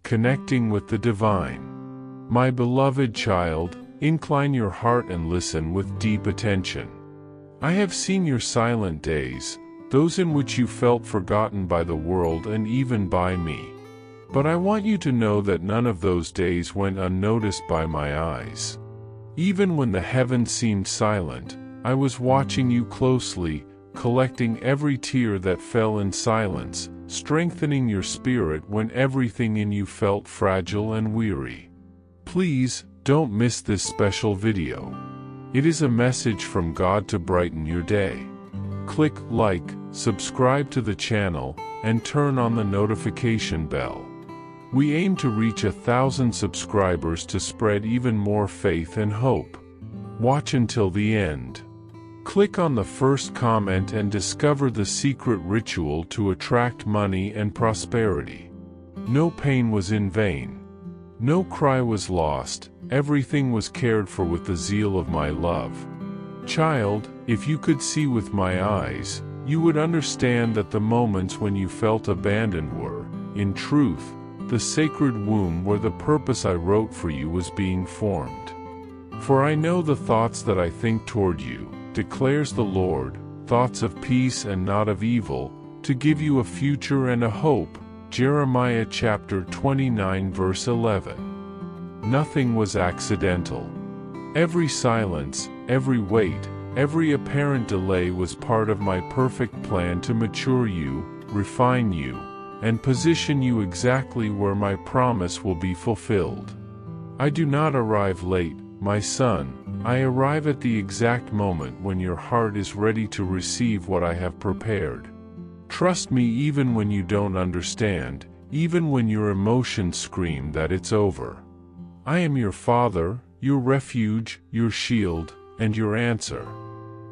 connecting with the divine. My beloved child, incline your heart and listen with deep attention. I have seen your silent days, those in which you felt forgotten by the world and even by me. But I want you to know that none of those days went unnoticed by my eyes. Even when the heavens seemed silent, I was watching you closely, collecting every tear that fell in silence, strengthening your spirit when everything in you felt fragile and weary. Please, don't miss this special video. It is a message from God to brighten your day. Click like, subscribe to the channel, and turn on the notification bell. We aim to reach 1,000 subscribers to spread even more faith and hope. Watch until the end. Click on the first comment and discover the secret ritual to attract money and prosperity. No pain was in vain. No cry was lost, everything was cared for with the zeal of my love. Child, if you could see with my eyes, you would understand that the moments when you felt abandoned were, in truth, the sacred womb where the purpose I wrote for you was being formed. For I know the thoughts that I think toward you, declares the Lord, thoughts of peace and not of evil, to give you a future and a hope. Jeremiah chapter 29 verse 11. Nothing was accidental. Every silence, every wait, every apparent delay was part of my perfect plan to mature you, refine you, and position you exactly where my promise will be fulfilled. I do not arrive late, my son, I arrive at the exact moment when your heart is ready to receive what I have prepared. Trust me even when you don't understand, even when your emotions scream that it's over. I am your Father, your refuge, your shield, and your answer.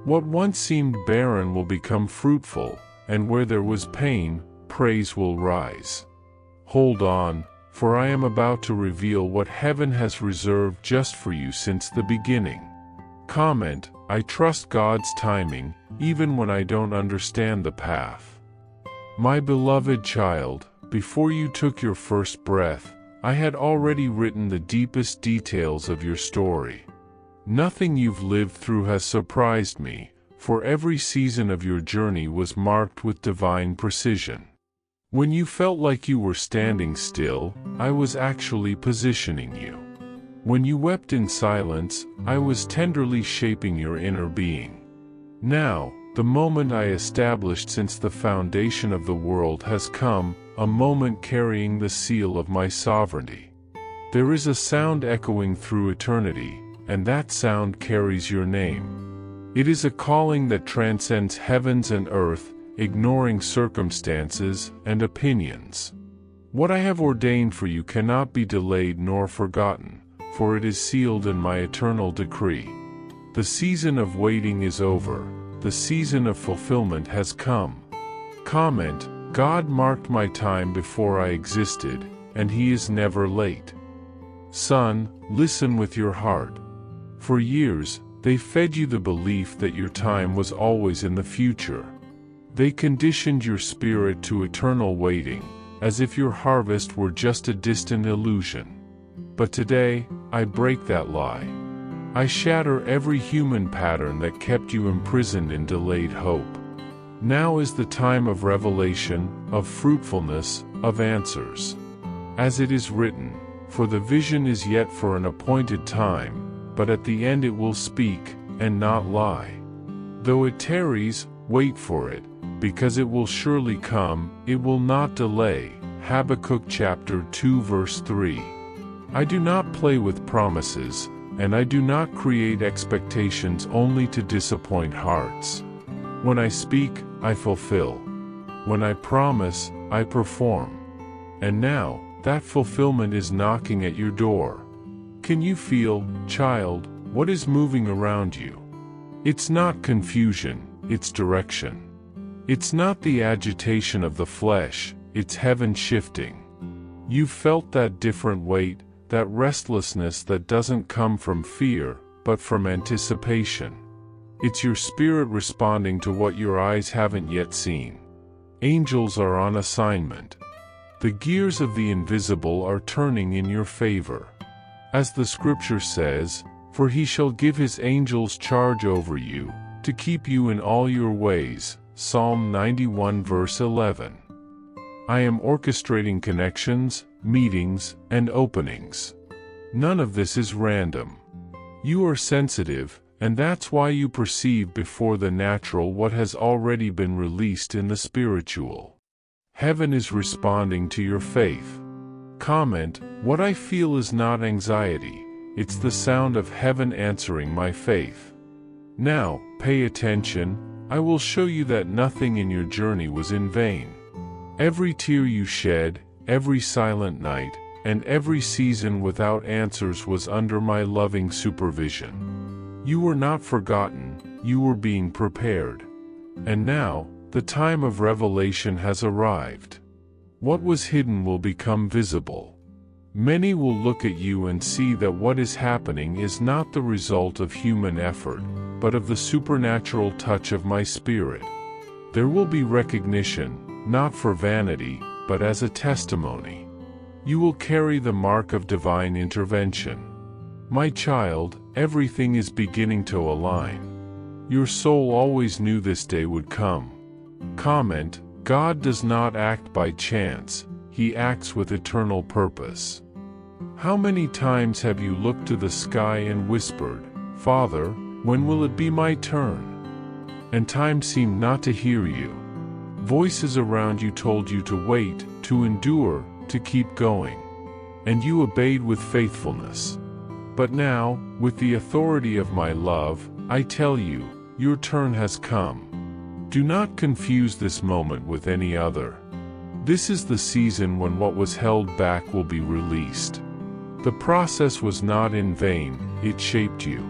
What once seemed barren will become fruitful, and where there was pain, praise will rise. Hold on, for I am about to reveal what heaven has reserved just for you since the beginning. Comment, I trust God's timing, even when I don't understand the path. My beloved child, before you took your first breath, I had already written the deepest details of your story. Nothing you've lived through has surprised me, for every season of your journey was marked with divine precision. When you felt like you were standing still, I was actually positioning you. When you wept in silence, I was tenderly shaping your inner being. Now, the moment I established since the foundation of the world has come, a moment carrying the seal of my sovereignty. There is a sound echoing through eternity, and that sound carries your name. It is a calling that transcends heavens and earth, ignoring circumstances and opinions. What I have ordained for you cannot be delayed nor forgotten, for it is sealed in my eternal decree. The season of waiting is over, the season of fulfillment has come. Comment, God marked my time before I existed, and He is never late. Son, listen with your heart. For years, they fed you the belief that your time was always in the future. They conditioned your spirit to eternal waiting, as if your harvest were just a distant illusion. But today, I break that lie. I shatter every human pattern that kept you imprisoned in delayed hope. Now is the time of revelation, of fruitfulness, of answers. As it is written, for the vision is yet for an appointed time, but at the end it will speak, and not lie. Though it tarries, wait for it, because it will surely come, it will not delay. Habakkuk chapter 2 verse 3. I do not play with promises, and I do not create expectations only to disappoint hearts. When I speak, I fulfill. When I promise, I perform. And now, that fulfillment is knocking at your door. Can you feel, child, what is moving around you? It's not confusion, it's direction. It's not the agitation of the flesh, it's heaven shifting. You've felt that different weight, that restlessness that doesn't come from fear, but from anticipation. It's your spirit responding to what your eyes haven't yet seen. Angels are on assignment. The gears of the invisible are turning in your favor. As the scripture says, "For he shall give his angels charge over you, to keep you in all your ways." Psalm 91 verse 11. I am orchestrating connections, meetings, and openings. None of this is random. You are sensitive, and that's why you perceive before the natural what has already been released in the spiritual. Heaven is responding to your faith. Comment, "What I feel is not anxiety, it's the sound of heaven answering my faith." Now, pay attention. I will show you that nothing in your journey was in vain. Every tear you shed, every silent night, and every season without answers was under my loving supervision. You were not forgotten, you were being prepared. And now, the time of revelation has arrived. What was hidden will become visible. Many will look at you and see that what is happening is not the result of human effort, but of the supernatural touch of my Spirit. There will be recognition, not for vanity, but as a testimony. You will carry the mark of divine intervention. My child, everything is beginning to align. Your soul always knew this day would come. Comment, God does not act by chance, He acts with eternal purpose. How many times have you looked to the sky and whispered, "Father, when will it be my turn?" And time seemed not to hear you. Voices around you told you to wait, to endure, to keep going. And you obeyed with faithfulness. But now, with the authority of my love, I tell you, your turn has come. Do not confuse this moment with any other. This is the season when what was held back will be released. The process was not in vain, it shaped you.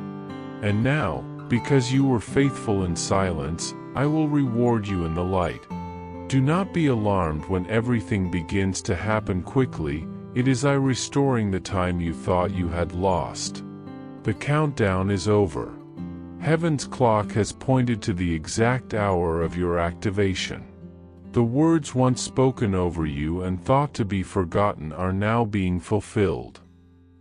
And now, because you were faithful in silence, I will reward you in the light. Do not be alarmed when everything begins to happen quickly, it is I restoring the time you thought you had lost. The countdown is over. Heaven's clock has pointed to the exact hour of your activation. The words once spoken over you and thought to be forgotten are now being fulfilled.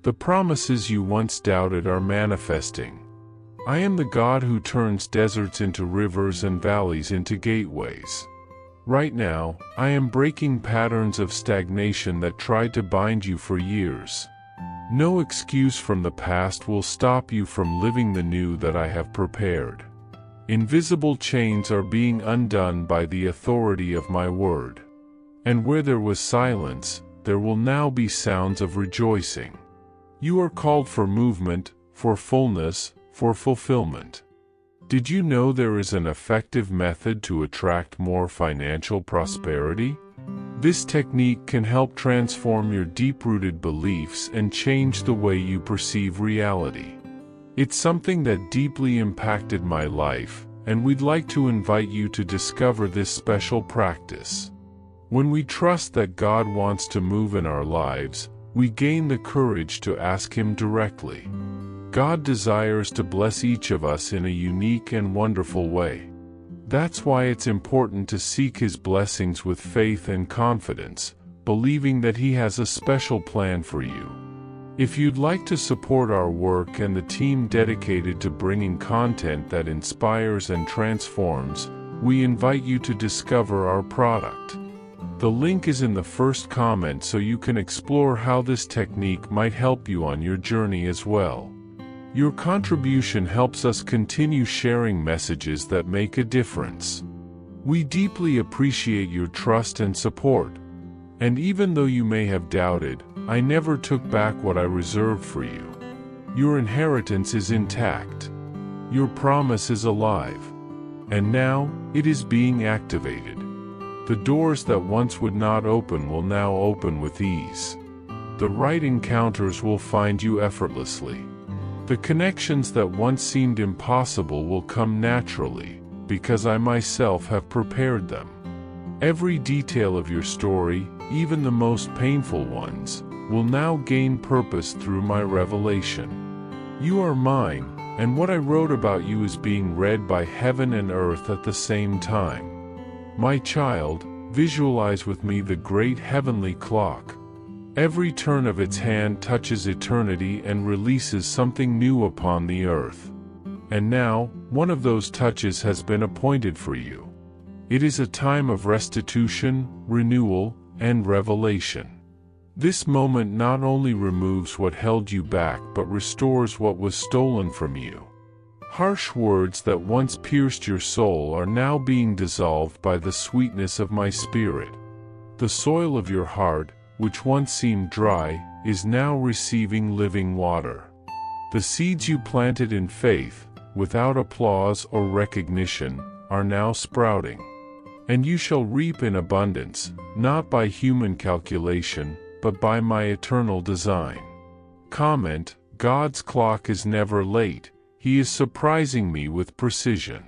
The promises you once doubted are manifesting. I am the God who turns deserts into rivers and valleys into gateways. Right now, I am breaking patterns of stagnation that tried to bind you for years. No excuse from the past will stop you from living the new that I have prepared. Invisible chains are being undone by the authority of my word. And where there was silence, there will now be sounds of rejoicing. You are called for movement, for fullness, for fulfillment. Did you know there is an effective method to attract more financial prosperity? This technique can help transform your deep-rooted beliefs and change the way you perceive reality. It's something that deeply impacted my life, and we'd like to invite you to discover this special practice. When we trust that God wants to move in our lives, we gain the courage to ask Him directly. God desires to bless each of us in a unique and wonderful way. That's why it's important to seek His blessings with faith and confidence, believing that He has a special plan for you. If you'd like to support our work and the team dedicated to bringing content that inspires and transforms, we invite you to discover our product. The link is in the first comment so you can explore how this technique might help you on your journey as well. Your contribution helps us continue sharing messages that make a difference. We deeply appreciate your trust and support. And even though you may have doubted, I never took back what I reserved for you. Your inheritance is intact. Your promise is alive. And now, it is being activated. The doors that once would not open will now open with ease. The right encounters will find you effortlessly. The connections that once seemed impossible will come naturally, because I myself have prepared them. Every detail of your story, even the most painful ones, will now gain purpose through my revelation. You are mine, and what I wrote about you is being read by heaven and earth at the same time. My child, visualize with me the great heavenly clock. Every turn of its hand touches eternity and releases something new upon the earth. And now, one of those touches has been appointed for you. It is a time of restitution, renewal, and revelation. This moment not only removes what held you back but restores what was stolen from you. Harsh words that once pierced your soul are now being dissolved by the sweetness of my Spirit. The soil of your heart, which once seemed dry, is now receiving living water. The seeds you planted in faith, without applause or recognition, are now sprouting. And you shall reap in abundance, not by human calculation, but by my eternal design. Comment: God's clock is never late, He is surprising me with precision.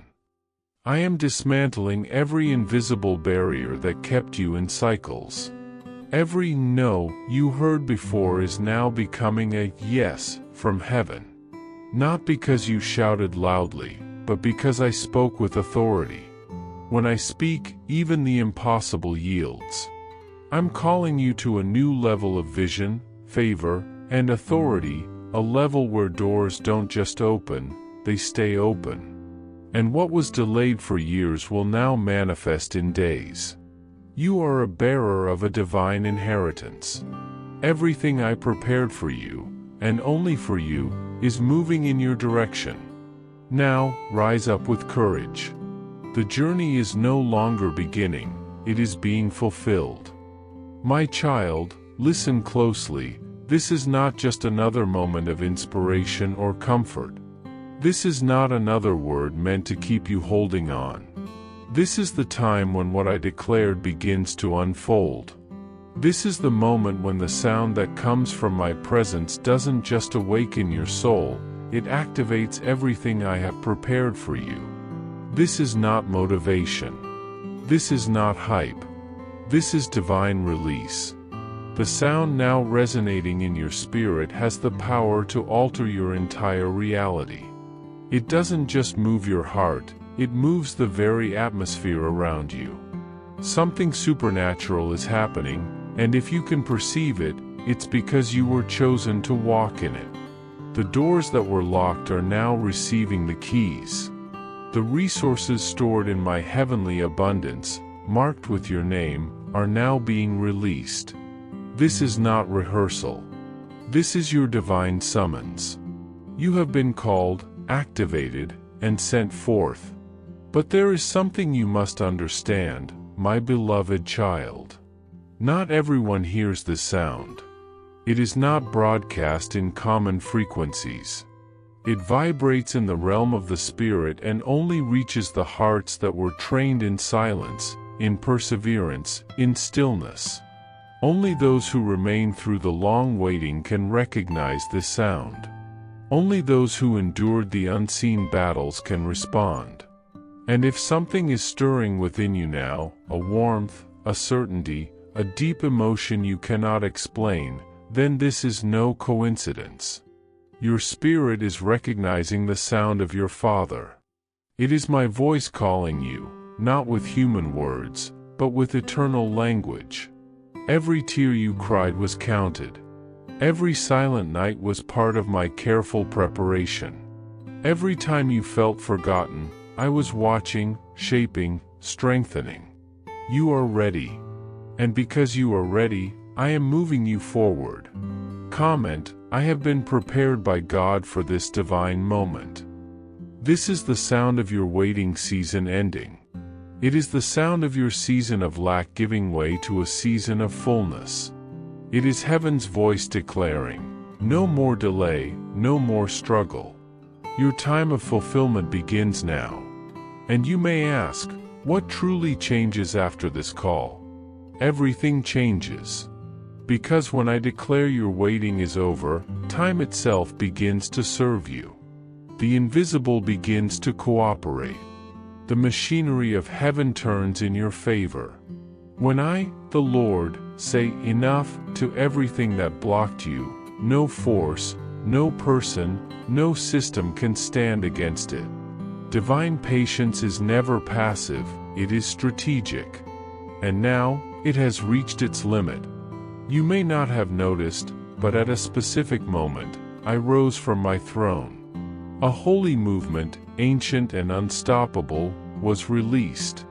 I am dismantling every invisible barrier that kept you in cycles. Every no you heard before is now becoming a yes from heaven. Not because you shouted loudly, but because I spoke with authority. When I speak, even the impossible yields. I'm calling you to a new level of vision, favor, and authority, a level where doors don't just open, they stay open. And what was delayed for years will now manifest in days. You are a bearer of a divine inheritance. Everything I prepared for you, and only for you, is moving in your direction. Now, rise up with courage. The journey is no longer beginning, it is being fulfilled. My child, listen closely, this is not just another moment of inspiration or comfort. This is not another word meant to keep you holding on. This is the time when what I declared begins to unfold. This is the moment when the sound that comes from my presence doesn't just awaken your soul, it activates everything I have prepared for you. This is not motivation. This is not hype. This is divine release. The sound now resonating in your spirit has the power to alter your entire reality. It doesn't just move your heart, it moves the very atmosphere around you. Something supernatural is happening, and if you can perceive it, it's because you were chosen to walk in it. The doors that were locked are now receiving the keys. The resources stored in my heavenly abundance, marked with your name, are now being released. This is not rehearsal. This is your divine summons. You have been called, activated, and sent forth. But there is something you must understand, my beloved child. Not everyone hears this sound. It is not broadcast in common frequencies. It vibrates in the realm of the Spirit and only reaches the hearts that were trained in silence, in perseverance, in stillness. Only those who remain through the long waiting can recognize this sound. Only those who endured the unseen battles can respond. And if something is stirring within you now, a warmth, a certainty, a deep emotion you cannot explain, then this is no coincidence. Your spirit is recognizing the sound of your Father. It is my voice calling you, not with human words, but with eternal language. Every tear you cried was counted. Every silent night was part of my careful preparation. Every time you felt forgotten, I was watching, shaping, strengthening. You are ready. And because you are ready, I am moving you forward. Comment: I have been prepared by God for this divine moment. This is the sound of your waiting season ending. It is the sound of your season of lack giving way to a season of fullness. It is heaven's voice declaring, no more delay, no more struggle. Your time of fulfillment begins now. And you may ask, what truly changes after this call? Everything changes. Because when I declare your waiting is over, time itself begins to serve you. The invisible begins to cooperate. The machinery of heaven turns in your favor. When I, the Lord, say enough to everything that blocked you, no force, no person, no system can stand against it. Divine patience is never passive, it is strategic. And now, it has reached its limit. You may not have noticed, but at a specific moment, I rose from my throne. A holy movement, ancient and unstoppable, was released.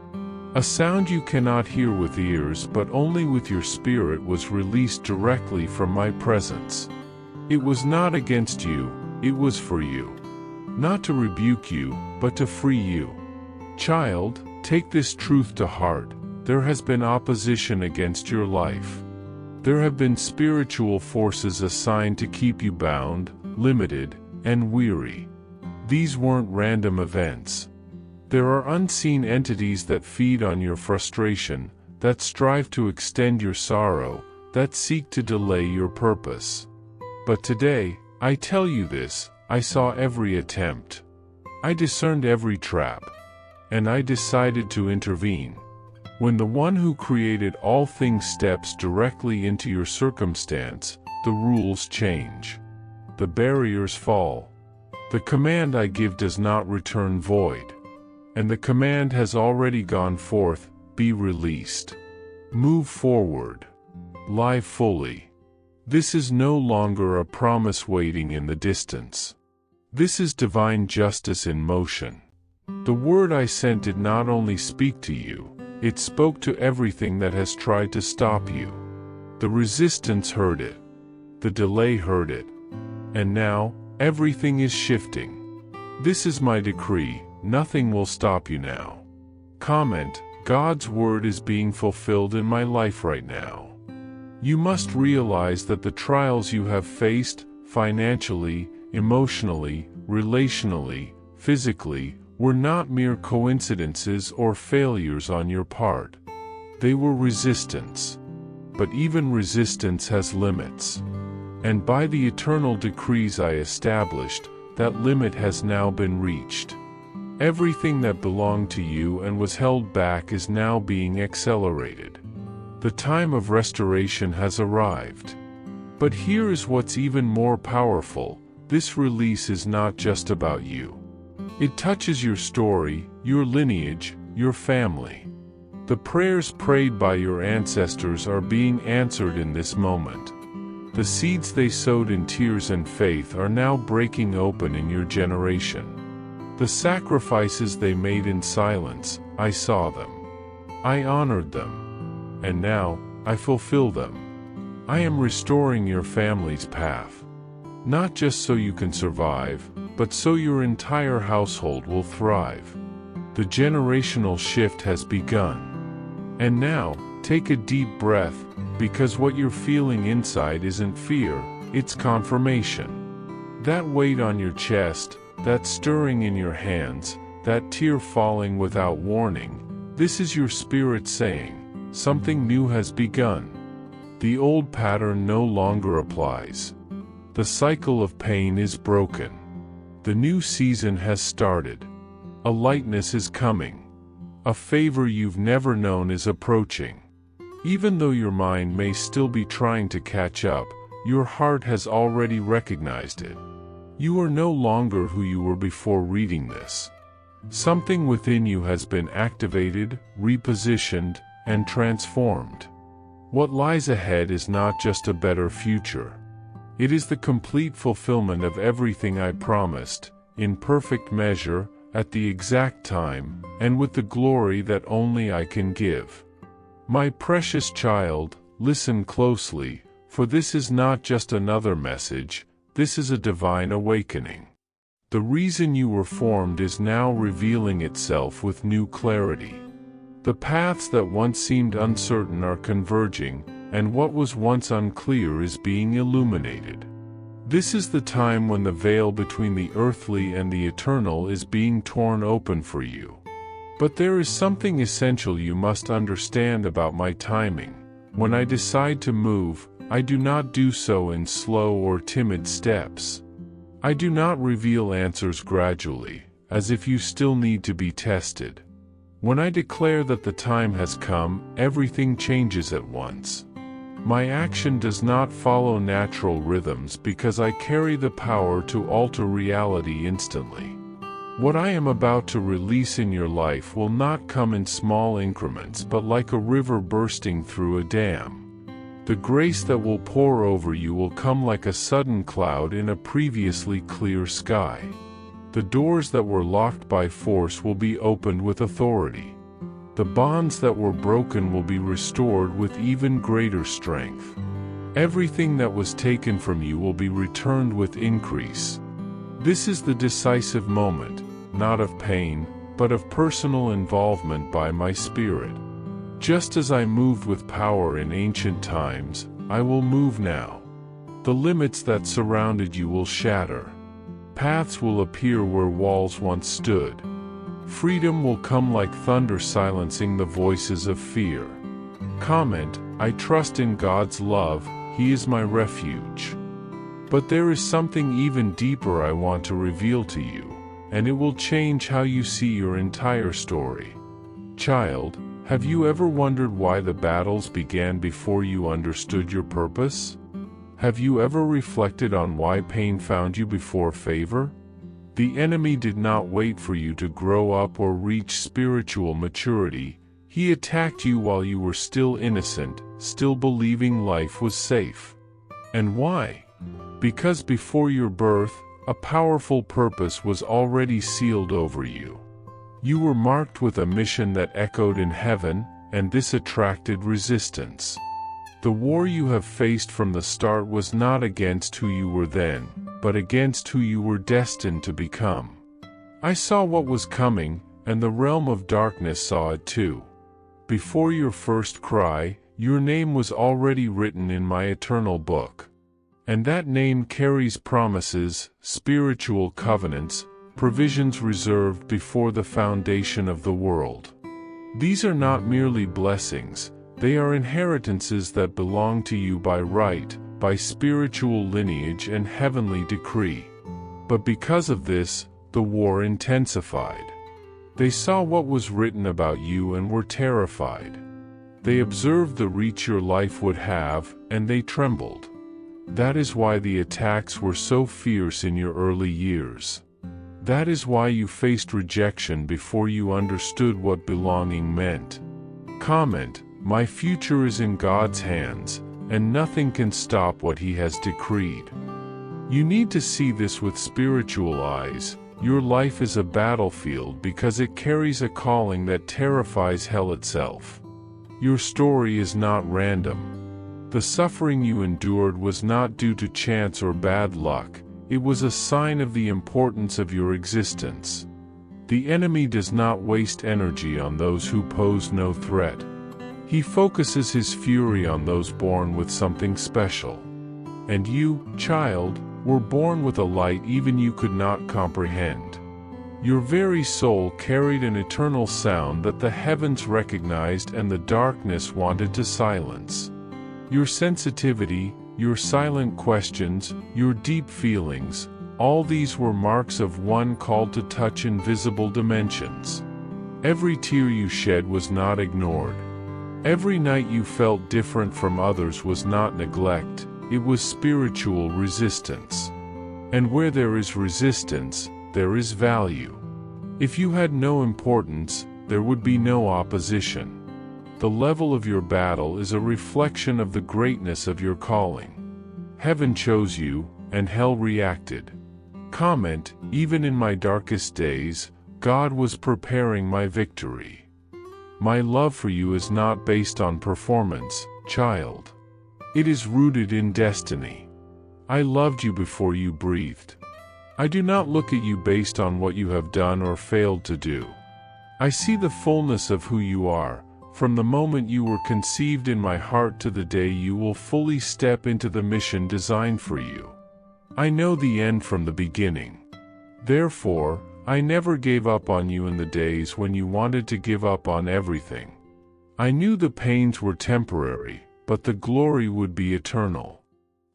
A sound you cannot hear with ears but only with your spirit was released directly from my presence. It was not against you, it was for you. Not to rebuke you, but to free you. Child, take this truth to heart. There has been opposition against your life. There have been spiritual forces assigned to keep you bound, limited, and weary. These weren't random events. There are unseen entities that feed on your frustration, that strive to extend your sorrow, that seek to delay your purpose. But today, I tell you this, I saw every attempt. I discerned every trap. And I decided to intervene. When the one who created all things steps directly into your circumstance, the rules change. The barriers fall. The command I give does not return void. And the command has already gone forth, be released. Move forward. Lie fully. This is no longer a promise waiting in the distance. This is divine justice in motion. The word I sent did not only speak to you, it spoke to everything that has tried to stop you. The resistance heard it. The delay heard it. And now, everything is shifting. This is my decree, nothing will stop you now. Comment, God's word is being fulfilled in my life right now. You must realize that the trials you have faced, financially, emotionally, relationally, physically, were not mere coincidences or failures on your part. They were resistance. But even resistance has limits. And by the eternal decrees I established, that limit has now been reached. Everything that belonged to you and was held back is now being accelerated. The time of restoration has arrived. But here is what's even more powerful. This release is not just about you. It touches your story, your lineage, your family. The prayers prayed by your ancestors are being answered in this moment. The seeds they sowed in tears and faith are now breaking open in your generation. The sacrifices they made in silence, I saw them. I honored them. And now, I fulfill them. I am restoring your family's path. Not just so you can survive, but so your entire household will thrive. The generational shift has begun. And now, take a deep breath, because what you're feeling inside isn't fear, it's confirmation. That weight on your chest, that stirring in your hands, that tear falling without warning, this is your spirit saying, something new has begun. The old pattern no longer applies. The cycle of pain is broken. The new season has started. A lightness is coming. A favor you've never known is approaching. Even though your mind may still be trying to catch up, your heart has already recognized it. You are no longer who you were before reading this. Something within you has been activated, repositioned, and transformed. What lies ahead is not just a better future. It is the complete fulfillment of everything I promised, in perfect measure, at the exact time, and with the glory that only I can give. My precious child, listen closely, for this is not just another message, this is a divine awakening. The reason you were formed is now revealing itself with new clarity. The paths that once seemed uncertain are converging, and what was once unclear is being illuminated. This is the time when the veil between the earthly and the eternal is being torn open for you. But there is something essential you must understand about my timing. When I decide to move, I do not do so in slow or timid steps. I do not reveal answers gradually, as if you still need to be tested. When I declare that the time has come, everything changes at once. My action does not follow natural rhythms because I carry the power to alter reality instantly. What I am about to release in your life will not come in small increments but like a river bursting through a dam. The grace that will pour over you will come like a sudden cloud in a previously clear sky. The doors that were locked by force will be opened with authority. The bonds that were broken will be restored with even greater strength. Everything that was taken from you will be returned with increase. This is the decisive moment, not of pain, but of personal involvement by my Spirit. Just as I moved with power in ancient times, I will move now. The limits that surrounded you will shatter. Paths will appear where walls once stood. Freedom will come like thunder silencing the voices of fear. Comment, I trust in God's love, He is my refuge. But there is something even deeper I want to reveal to you, and it will change how you see your entire story. Child, have you ever wondered why the battles began before you understood your purpose? Have you ever reflected on why pain found you before favor? The enemy did not wait for you to grow up or reach spiritual maturity. He attacked you while you were still innocent, still believing life was safe. And why? Because before your birth, a powerful purpose was already sealed over you. You were marked with a mission that echoed in heaven, and this attracted resistance. The war you have faced from the start was not against who you were then, but against who you were destined to become. I saw what was coming, and the realm of darkness saw it too. Before your first cry, your name was already written in my eternal book. And that name carries promises, spiritual covenants, provisions reserved before the foundation of the world. These are not merely blessings, they are inheritances that belong to you by right, by spiritual lineage and heavenly decree. But because of this, the war intensified. They saw what was written about you and were terrified. They observed the reach your life would have, and they trembled. That is why the attacks were so fierce in your early years. That is why you faced rejection before you understood what belonging meant. Comment, my future is in God's hands, and nothing can stop what He has decreed. You need to see this with spiritual eyes. Your life is a battlefield because it carries a calling that terrifies hell itself. Your story is not random. The suffering you endured was not due to chance or bad luck. It was a sign of the importance of your existence. The enemy does not waste energy on those who pose no threat. He focuses his fury on those born with something special. And you, child, were born with a light even you could not comprehend. Your very soul carried an eternal sound that the heavens recognized and the darkness wanted to silence. Your sensitivity, your silent questions, your deep feelings, all these were marks of one called to touch invisible dimensions. Every tear you shed was not ignored. Every night you felt different from others was not neglect, it was spiritual resistance. And where there is resistance, there is value. If you had no importance, there would be no opposition. The level of your battle is a reflection of the greatness of your calling. Heaven chose you, and hell reacted. Comment, even in my darkest days, God was preparing my victory. My love for you is not based on performance, child. It is rooted in destiny. I loved you before you breathed. I do not look at you based on what you have done or failed to do. I see the fullness of who you are, from the moment you were conceived in my heart to the day you will fully step into the mission designed for you. I know the end from the beginning. Therefore, I never gave up on you in the days when you wanted to give up on everything. I knew the pains were temporary, but the glory would be eternal.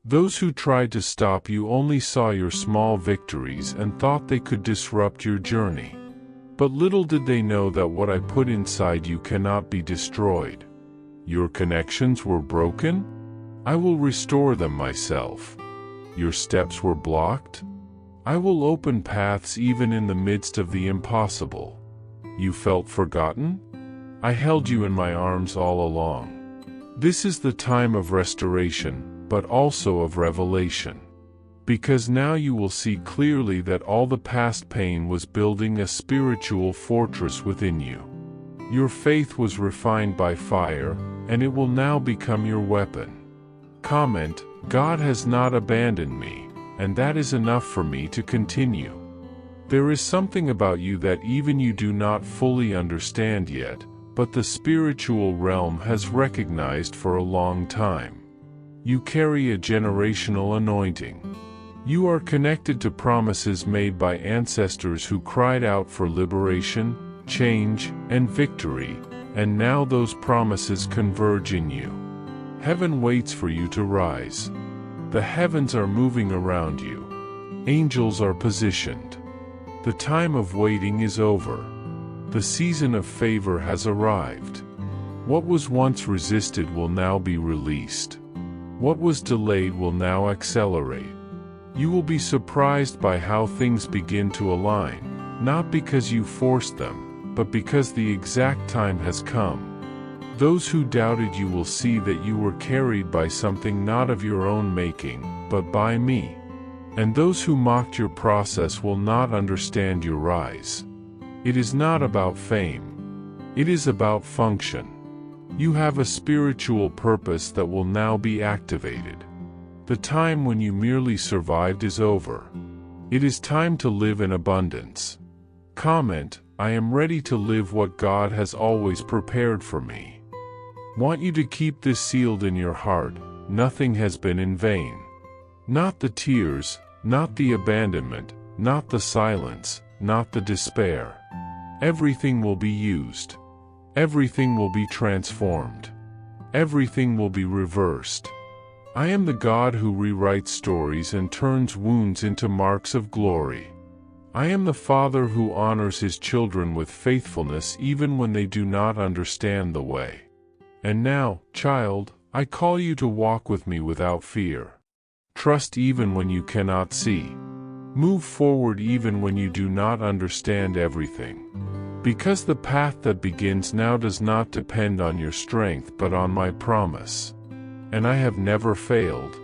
Those who tried to stop you only saw your small victories and thought they could disrupt your journey. But little did they know that what I put inside you cannot be destroyed. Your connections were broken? I will restore them myself. Your steps were blocked? I will open paths even in the midst of the impossible. You felt forgotten? I held you in my arms all along. This is the time of restoration, but also of revelation. Because now you will see clearly that all the past pain was building a spiritual fortress within you. Your faith was refined by fire, and it will now become your weapon. Comment: God has not abandoned me, and that is enough for me to continue. There is something about you that even you do not fully understand yet, but the spiritual realm has recognized for a long time. You carry a generational anointing. You are connected to promises made by ancestors who cried out for liberation, change, and victory, and now those promises converge in you. Heaven waits for you to rise. The heavens are moving around you. Angels are positioned. The time of waiting is over. The season of favor has arrived. What was once resisted will now be released. What was delayed will now accelerate. You will be surprised by how things begin to align, not because you forced them, but because the exact time has come. Those who doubted you will see that you were carried by something not of your own making, but by me. And those who mocked your process will not understand your rise. It is not about fame. It is about function. You have a spiritual purpose that will now be activated. The time when you merely survived is over. It is time to live in abundance. Comment: I am ready to live what God has always prepared for me. Want you to keep this sealed in your heart: nothing has been in vain. Not the tears, not the abandonment, not the silence, not the despair. Everything will be used. Everything will be transformed. Everything will be reversed. I am the God who rewrites stories and turns wounds into marks of glory. I am the Father who honors his children with faithfulness even when they do not understand the way. And now, child, I call you to walk with me without fear. Trust even when you cannot see. Move forward even when you do not understand everything. Because the path that begins now does not depend on your strength but on my promise. And I have never failed.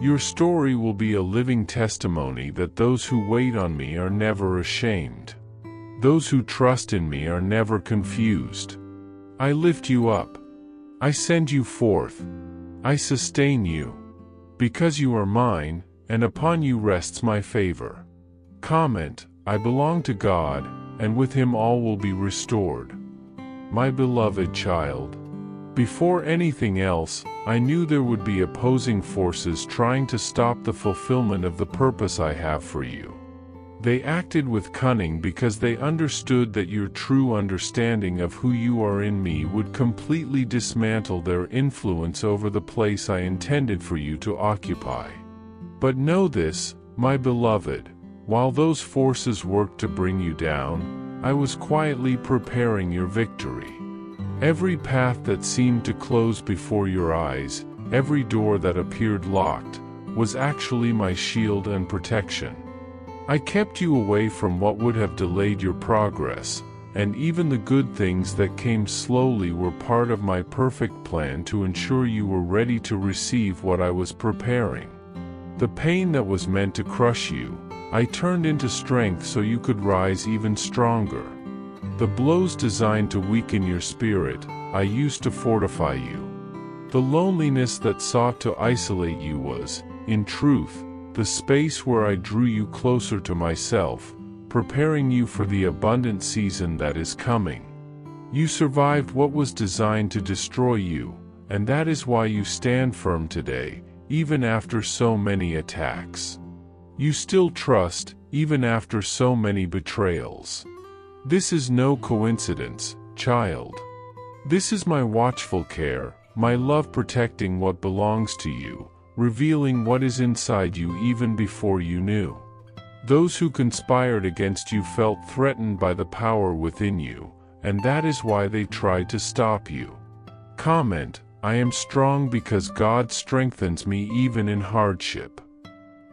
Your story will be a living testimony that those who wait on me are never ashamed. Those who trust in me are never confused. I lift you up. I send you forth. I sustain you. Because you are mine, and upon you rests my favor. Comment: I belong to God, and with him all will be restored. My beloved child, before anything else, I knew there would be opposing forces trying to stop the fulfillment of the purpose I have for you. They acted with cunning because they understood that your true understanding of who you are in me would completely dismantle their influence over the place I intended for you to occupy. But know this, my beloved, while those forces worked to bring you down, I was quietly preparing your victory. Every path that seemed to close before your eyes, every door that appeared locked, was actually my shield and protection. I kept you away from what would have delayed your progress, and even the good things that came slowly were part of my perfect plan to ensure you were ready to receive what I was preparing. The pain that was meant to crush you, I turned into strength so you could rise even stronger. The blows designed to weaken your spirit, I used to fortify you. The loneliness that sought to isolate you was, in truth, the space where I drew you closer to myself, preparing you for the abundant season that is coming. You survived what was designed to destroy you, and that is why you stand firm today, even after so many attacks. You still trust, even after so many betrayals. This is no coincidence, child. This is my watchful care, my love protecting what belongs to you, revealing what is inside you even before you knew. Those who conspired against you felt threatened by the power within you, and that is why they tried to stop you. Comment: I am strong because God strengthens me even in hardship.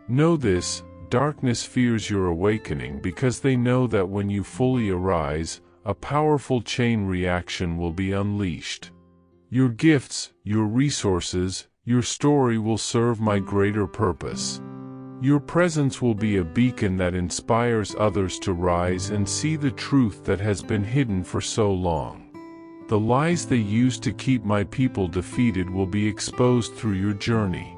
Know this, darkness fears your awakening because they know that when you fully arise, a powerful chain reaction will be unleashed. Your gifts, your resources, your story will serve my greater purpose. Your presence will be a beacon that inspires others to rise and see the truth that has been hidden for so long. The lies they used to keep my people defeated will be exposed through your journey.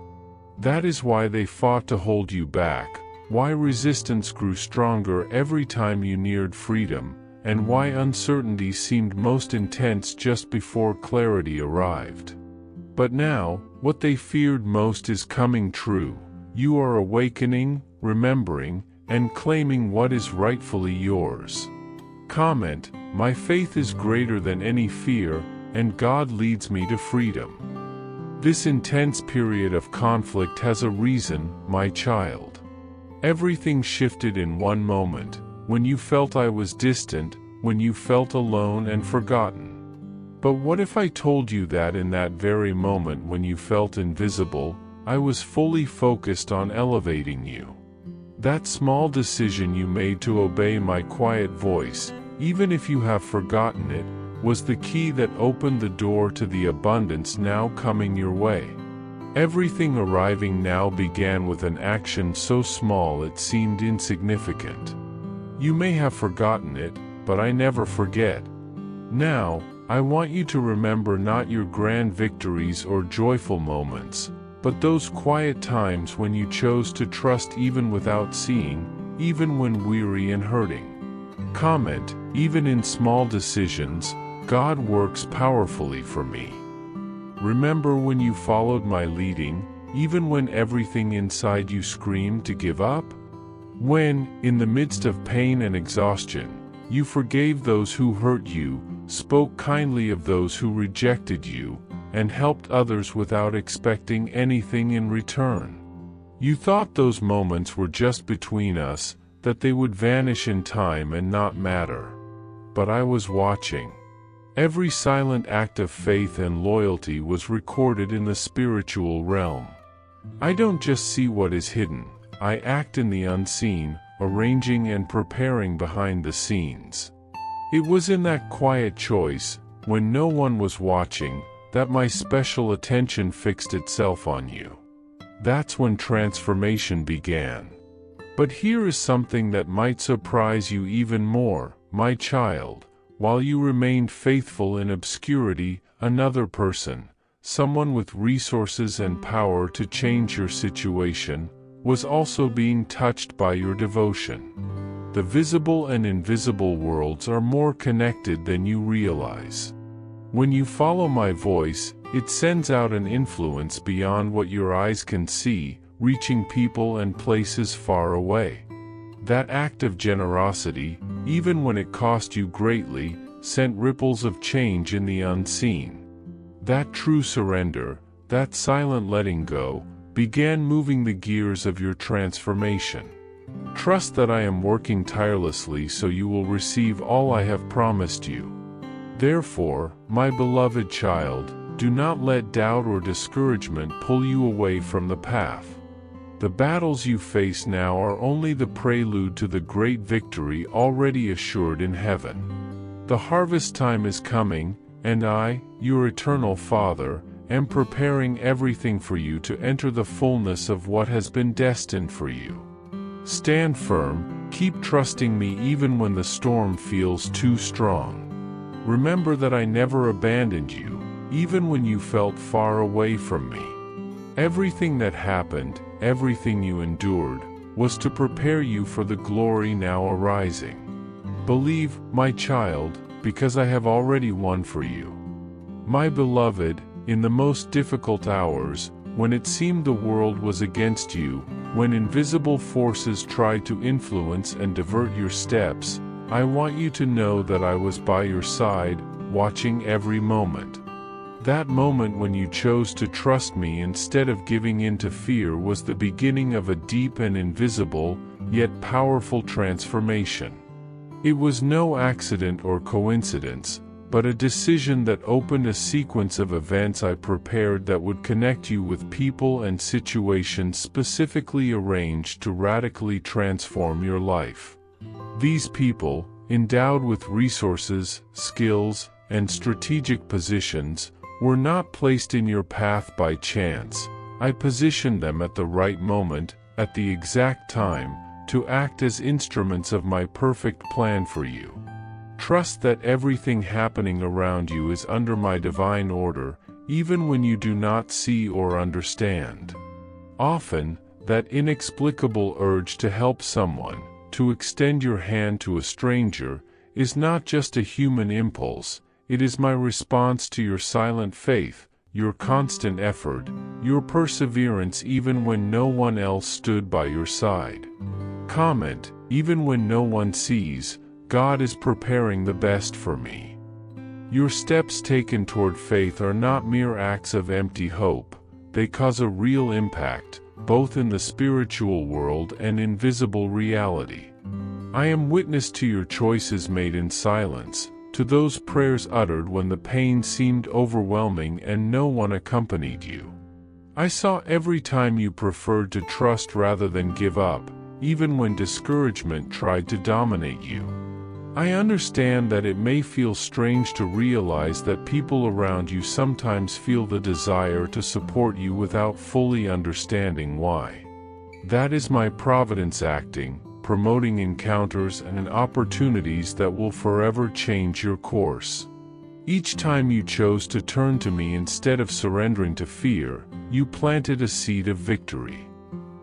That is why they fought to hold you back, why resistance grew stronger every time you neared freedom, and why uncertainty seemed most intense just before clarity arrived. But now, what they feared most is coming true. You are awakening, remembering, and claiming what is rightfully yours. Comment, my faith is greater than any fear, and God leads me to freedom. This intense period of conflict has a reason, my child. Everything shifted in one moment, when you felt I was distant, when you felt alone and forgotten. But what if I told you that in that very moment when you felt invisible, I was fully focused on elevating you? That small decision you made to obey my quiet voice, even if you have forgotten it, was the key that opened the door to the abundance now coming your way. Everything arriving now began with an action so small it seemed insignificant. You may have forgotten it, but I never forget. Now, I want you to remember not your grand victories or joyful moments, but those quiet times when you chose to trust even without seeing, even when weary and hurting. Comment, even in small decisions, God works powerfully for me. Remember when you followed my leading, even when everything inside you screamed to give up? When, in the midst of pain and exhaustion, you forgave those who hurt you, spoke kindly of those who rejected you, and helped others without expecting anything in return. You thought those moments were just between us, that they would vanish in time and not matter. But I was watching. Every silent act of faith and loyalty was recorded in the spiritual realm. I don't just see what is hidden, I act in the unseen, arranging and preparing behind the scenes. It was in that quiet choice, when no one was watching, that my special attention fixed itself on you. That's when transformation began. But here is something that might surprise you even more, my child. While you remained faithful in obscurity, another person, someone with resources and power to change your situation, was also being touched by your devotion. The visible and invisible worlds are more connected than you realize. When you follow my voice, it sends out an influence beyond what your eyes can see, reaching people and places far away. That act of generosity, even when it cost you greatly, sent ripples of change in the unseen. That true surrender, that silent letting go, began moving the gears of your transformation. Trust that I am working tirelessly so you will receive all I have promised you. Therefore, my beloved child, do not let doubt or discouragement pull you away from the path. The battles you face now are only the prelude to the great victory already assured in heaven. The harvest time is coming, and I, your eternal Father, am preparing everything for you to enter the fullness of what has been destined for you. Stand firm, keep trusting me even when the storm feels too strong. Remember that I never abandoned you, even when you felt far away from me. Everything that happened, everything you endured, was to prepare you for the glory now arising. Believe, my child, because I have already won for you. My beloved, in the most difficult hours, when it seemed the world was against you, when invisible forces tried to influence and divert your steps, I want you to know that I was by your side, watching every moment. That moment when you chose to trust me instead of giving in to fear was the beginning of a deep and invisible, yet powerful transformation. It was no accident or coincidence, but a decision that opened a sequence of events I prepared that would connect you with people and situations specifically arranged to radically transform your life. These people, endowed with resources, skills, and strategic positions, were not placed in your path by chance. I positioned them at the right moment, at the exact time, to act as instruments of my perfect plan for you. Trust that everything happening around you is under my divine order, even when you do not see or understand. Often, that inexplicable urge to help someone, to extend your hand to a stranger, is not just a human impulse, it is my response to your silent faith, your constant effort, your perseverance even when no one else stood by your side. Comment, even when no one sees, God is preparing the best for me. Your steps taken toward faith are not mere acts of empty hope, they cause a real impact, both in the spiritual world and in visible reality. I am witness to your choices made in silence, to those prayers uttered when the pain seemed overwhelming and no one accompanied you. I saw every time you preferred to trust rather than give up, even when discouragement tried to dominate you. I understand that it may feel strange to realize that people around you sometimes feel the desire to support you without fully understanding why. That is my providence acting, promoting encounters and opportunities that will forever change your course. Each time you chose to turn to me instead of surrendering to fear, you planted a seed of victory.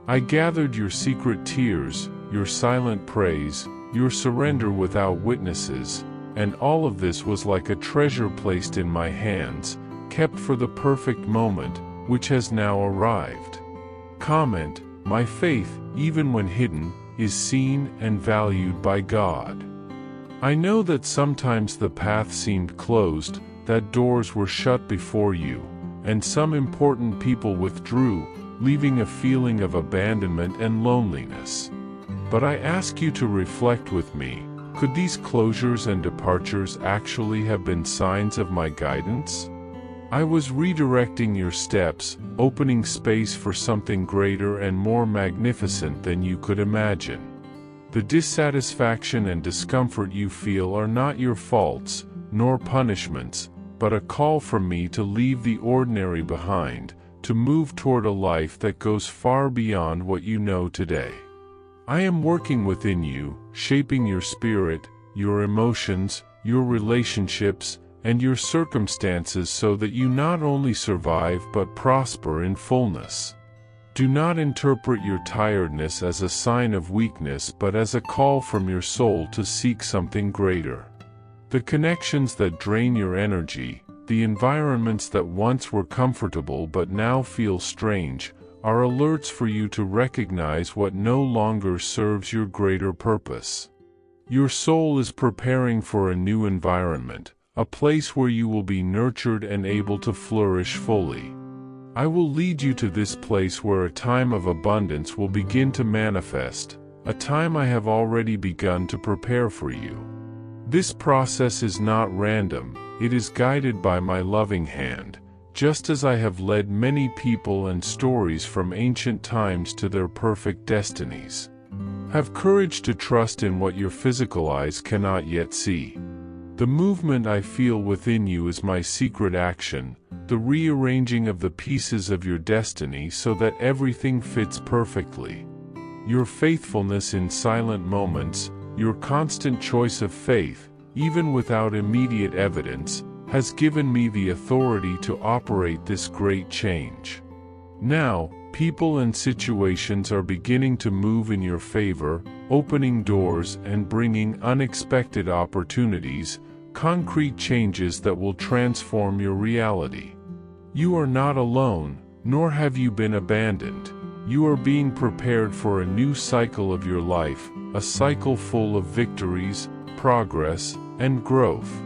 I gathered your secret tears, your silent praise, your surrender without witnesses, and all of this was like a treasure placed in my hands, kept for the perfect moment, which has now arrived. Comment, my faith, even when hidden, is seen and valued by God. I know that sometimes the path seemed closed, that doors were shut before you, and some important people withdrew, leaving a feeling of abandonment and loneliness. But I ask you to reflect with me, could these closures and departures actually have been signs of my guidance? I was redirecting your steps, opening space for something greater and more magnificent than you could imagine. The dissatisfaction and discomfort you feel are not your faults, nor punishments, but a call from me to leave the ordinary behind, to move toward a life that goes far beyond what you know today. I am working within you, shaping your spirit, your emotions, your relationships, and your circumstances so that you not only survive but prosper in fullness. Do not interpret your tiredness as a sign of weakness but as a call from your soul to seek something greater. The connections that drain your energy, the environments that once were comfortable but now feel strange, are alerts for you to recognize what no longer serves your greater purpose. Your soul is preparing for a new environment, a place where you will be nurtured and able to flourish fully. I will lead you to this place where a time of abundance will begin to manifest, a time I have already begun to prepare for you. This process is not random, it is guided by my loving hand, just as I have led many people and stories from ancient times to their perfect destinies. Have courage to trust in what your physical eyes cannot yet see. The movement I feel within you is my secret action, the rearranging of the pieces of your destiny so that everything fits perfectly. Your faithfulness in silent moments, your constant choice of faith, even without immediate evidence, has given me the authority to operate this great change. Now, people and situations are beginning to move in your favor, opening doors and bringing unexpected opportunities, concrete changes that will transform your reality. You are not alone, nor have you been abandoned. You are being prepared for a new cycle of your life, a cycle full of victories, progress, and growth.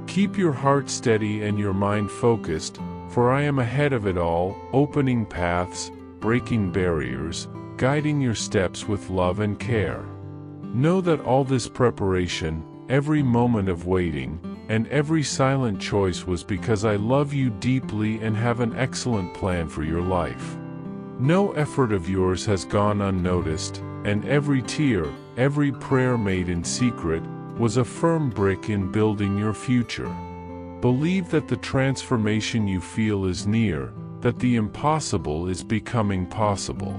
Keep your heart steady and your mind focused, for I am ahead of it all, opening paths, breaking barriers, guiding your steps with love and care. Know that all this preparation, every moment of waiting, and every silent choice was because I love you deeply and have an excellent plan for your life. No effort of yours has gone unnoticed, and every tear, every prayer made in secret, was a firm brick in building your future. Believe that the transformation you feel is near, that the impossible is becoming possible.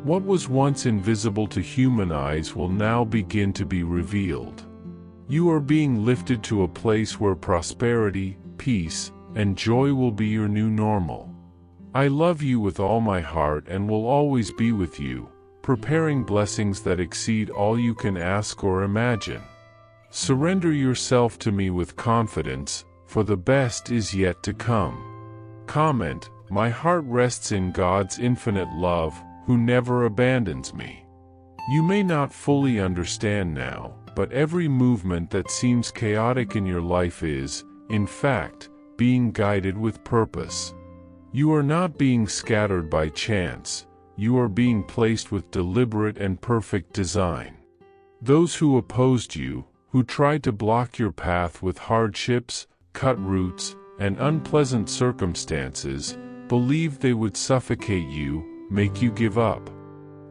What was once invisible to human eyes will now begin to be revealed. You are being lifted to a place where prosperity, peace, and joy will be your new normal. I love you with all my heart and will always be with you, preparing blessings that exceed all you can ask or imagine. Surrender yourself to me with confidence, for the best is yet to come. Comment, my heart rests in God's infinite love, who never abandons me. You may not fully understand now, but every movement that seems chaotic in your life is, in fact, being guided with purpose. You are not being scattered by chance, you are being placed with deliberate and perfect design. Those who opposed you, who tried to block your path with hardships, cut roots, and unpleasant circumstances, believed they would suffocate you, make you give up.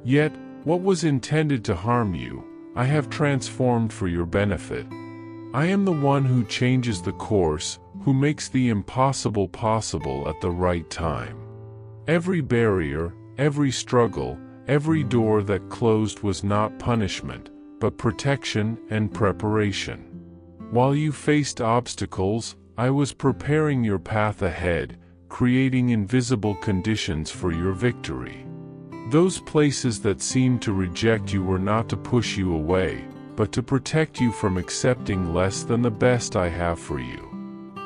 Yet, what was intended to harm you, I have transformed for your benefit. I am the one who changes the course, who makes the impossible possible at the right time. Every barrier, every struggle, every door that closed was not punishment, but protection and preparation. While you faced obstacles, I was preparing your path ahead, creating invisible conditions for your victory. Those places that seemed to reject you were not to push you away, but to protect you from accepting less than the best I have for you.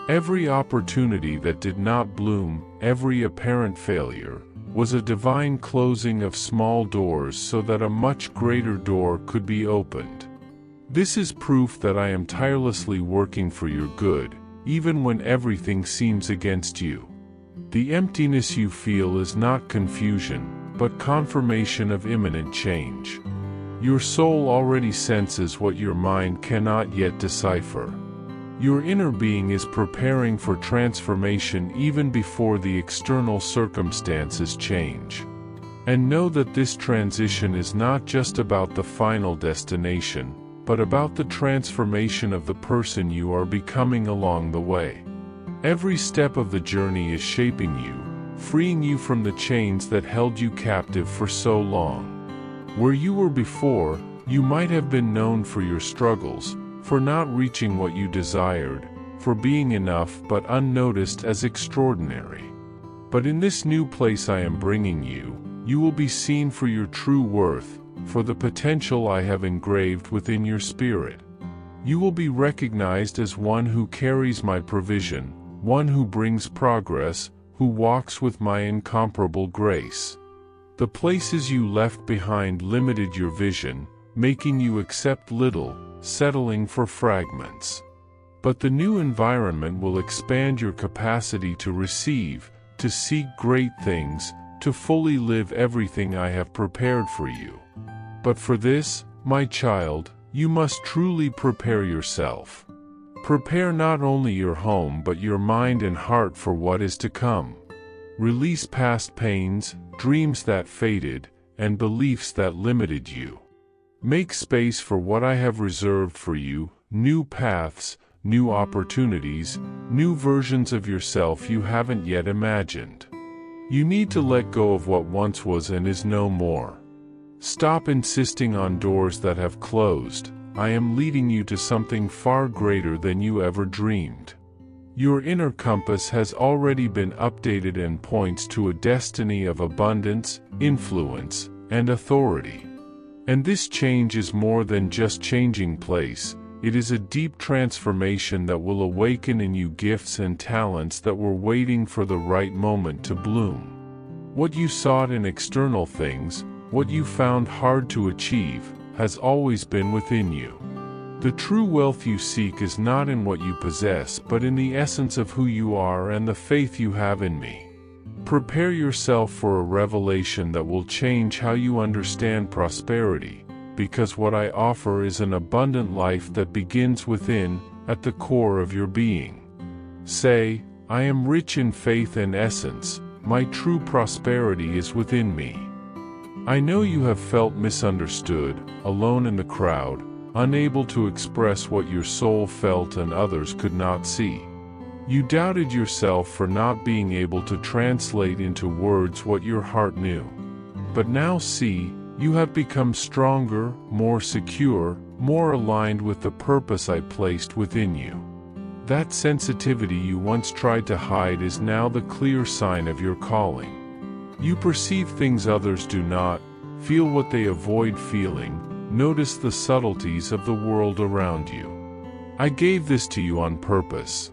Every opportunity that did not bloom, every apparent failure, was a divine closing of small doors so that a much greater door could be opened. This is proof that I am tirelessly working for your good, even when everything seems against you. The emptiness you feel is not confusion, but confirmation of imminent change. Your soul already senses what your mind cannot yet decipher. Your inner being is preparing for transformation even before the external circumstances change. And know that this transition is not just about the final destination, but about the transformation of the person you are becoming along the way. Every step of the journey is shaping you, freeing you from the chains that held you captive for so long. Where you were before, you might have been known for your struggles, for not reaching what you desired, for being enough but unnoticed as extraordinary. But in this new place I am bringing you, you will be seen for your true worth, for the potential I have engraved within your spirit. You will be recognized as one who carries my provision, one who brings progress, who walks with my incomparable grace. The places you left behind limited your vision, making you accept little, settling for fragments. But the new environment will expand your capacity to receive, to seek great things, to fully live everything I have prepared for you. But for this, my child, you must truly prepare yourself. Prepare not only your home but your mind and heart for what is to come. Release past pains, dreams that faded, and beliefs that limited you. Make space for what I have reserved for you, new paths, new opportunities, new versions of yourself you haven't yet imagined. You need to let go of what once was and is no more. Stop insisting on doors that have closed. I am leading you to something far greater than you ever dreamed. Your inner compass has already been updated and points to a destiny of abundance, influence, and authority. And this change is more than just changing place, it is a deep transformation that will awaken in you gifts and talents that were waiting for the right moment to bloom. What you sought in external things, what you found hard to achieve, has always been within you. The true wealth you seek is not in what you possess but in the essence of who you are and the faith you have in me. Prepare yourself for a revelation that will change how you understand prosperity, because what I offer is an abundant life that begins within, at the core of your being. Say, I am rich in faith and essence, my true prosperity is within me. I know you have felt misunderstood, alone in the crowd, unable to express what your soul felt and others could not see. You doubted yourself for not being able to translate into words what your heart knew. But now see, you have become stronger, more secure, more aligned with the purpose I placed within you. That sensitivity you once tried to hide is now the clear sign of your calling. You perceive things others do not, feel what they avoid feeling, notice the subtleties of the world around you. I gave this to you on purpose.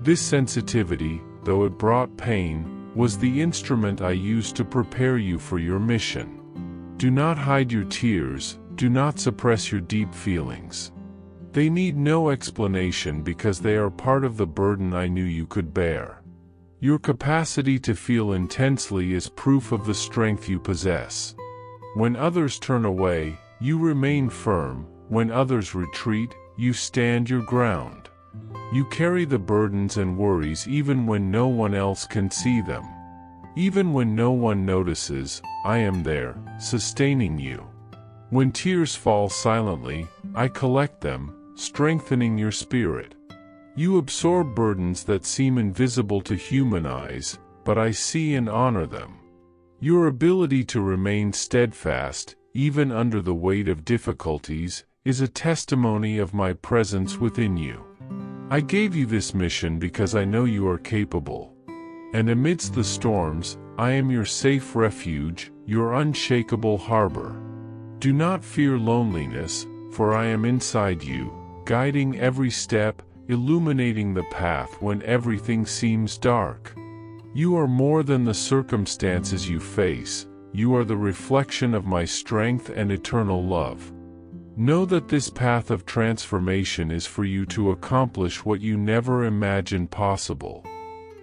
This sensitivity, though it brought pain, was the instrument I used to prepare you for your mission. Do not hide your tears, do not suppress your deep feelings. They need no explanation because they are part of the burden I knew you could bear. Your capacity to feel intensely is proof of the strength you possess. When others turn away, you remain firm. When others retreat, you stand your ground. You carry the burdens and worries even when no one else can see them. Even when no one notices, I am there, sustaining you. When tears fall silently, I collect them, strengthening your spirit. You absorb burdens that seem invisible to human eyes, but I see and honor them. Your ability to remain steadfast, even under the weight of difficulties, is a testimony of my presence within you. I gave you this mission because I know you are capable. And amidst the storms, I am your safe refuge, your unshakable harbor. Do not fear loneliness, for I am inside you, guiding every step, illuminating the path when everything seems dark. You are more than the circumstances you face, you are the reflection of my strength and eternal love. Know that this path of transformation is for you to accomplish what you never imagined possible.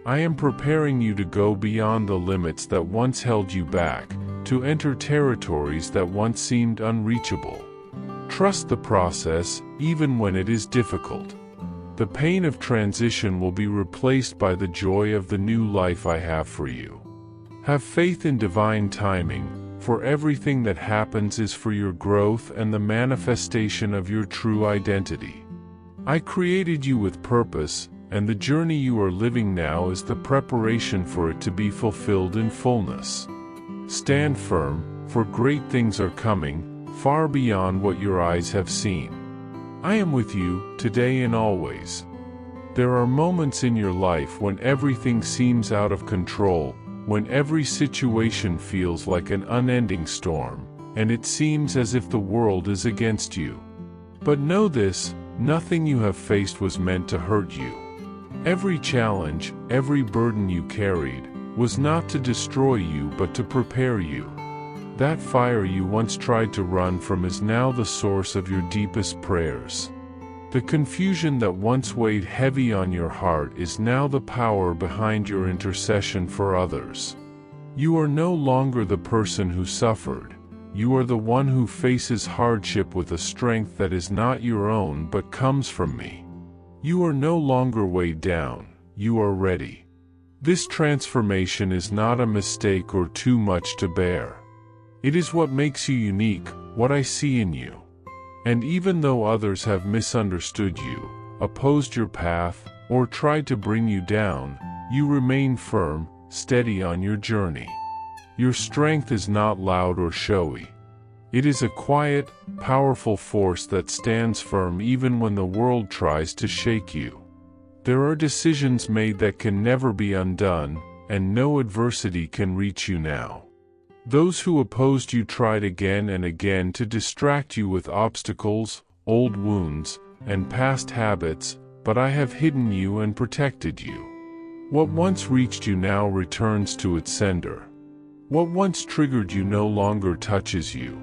I am preparing you to go beyond the limits that once held you back, to enter territories that once seemed unreachable. Trust the process, even when it is difficult. The pain of transition will be replaced by the joy of the new life I have for you. Have faith in divine timing, for everything that happens is for your growth and the manifestation of your true identity. I created you with purpose, and the journey you are living now is the preparation for it to be fulfilled in fullness. Stand firm, for great things are coming, far beyond what your eyes have seen. I am with you, today and always. There are moments in your life when everything seems out of control, when every situation feels like an unending storm, and it seems as if the world is against you. But know this, nothing you have faced was meant to hurt you. Every challenge, every burden you carried, was not to destroy you but to prepare you. That fire you once tried to run from is now the source of your deepest prayers. The confusion that once weighed heavy on your heart is now the power behind your intercession for others. You are no longer the person who suffered. You are the one who faces hardship with a strength that is not your own but comes from me. You are no longer weighed down, you are ready. This transformation is not a mistake or too much to bear. It is what makes you unique, what I see in you. And even though others have misunderstood you, opposed your path, or tried to bring you down, you remain firm, steady on your journey. Your strength is not loud or showy. It is a quiet, powerful force that stands firm even when the world tries to shake you. There are decisions made that can never be undone, and no adversity can reach you now. Those who opposed you tried again and again to distract you with obstacles, old wounds, and past habits, but I have hidden you and protected you. What once reached you now returns to its sender. What once triggered you no longer touches you.